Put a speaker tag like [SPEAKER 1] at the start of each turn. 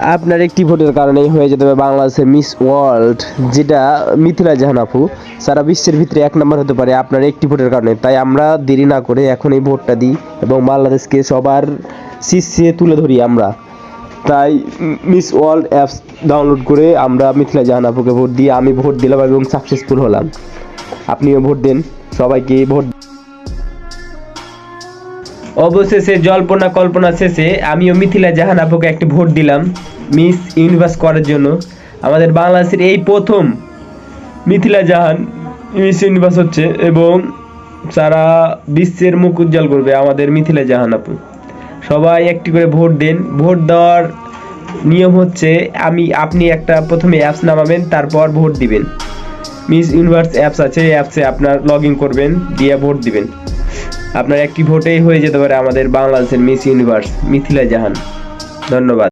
[SPEAKER 1] আপনার একটি ভোটের কারণেই হয়ে যেতে হবে বাংলাদেশের মিস ওয়ার্ল্ড, যেটা মিথিলা জাহান আপু সারা বিশ্বের ভিতরে 1 নম্বর হতে পারে আপনার একটি ভোটের কারণে। তাই আমরা দেরি না করে এখন এই ভোটটা দিই এবং বাংলাদেশকে সবার শীর্ষে তুলে ধরি আমরা। তাই মিস ওয়ার্ল্ড অ্যাপস ডাউনলোড করে আমরা মিথিলা জাহান আপুকে ভোট দিয়ে আমি ভোট দিলাম এবং সাকসেসফুল হলাম। আপনিও ভোট দেন, সবাইকে ভোট। অবশেষে জল্পনা কল্পনা শেষে আমিও মিথিলা জাহান আপুকে একটি ভোট দিলাম মিস ইউনিভার্স করার জন্য। আমাদের বাংলাদেশের এই প্রথম মিথিলা জাহান মিস ইউনিভার্স হচ্ছে এবং সারা বিশ্বের মুখ উজ্জ্বল করবে আমাদের মিথিলা জাহান আপু। সবাই একটি করে ভোট দেন। ভোট দেওয়ার নিয়ম হচ্ছে আপনি একটা প্রথমে অ্যাপস নামাবেন, তারপর ভোট দিবেন। মিস ইউনিভার্স অ্যাপস আছে, এই অ্যাপসে আপনার লগ ইন করবেন, দিয়ে ভোট দিবেন। আপনার একটি ভোটেই হয়ে যেতে পারে আমাদের বাংলাদেশের মিস ইউনিভার্স মিথিলা জাহান। ধন্যবাদ।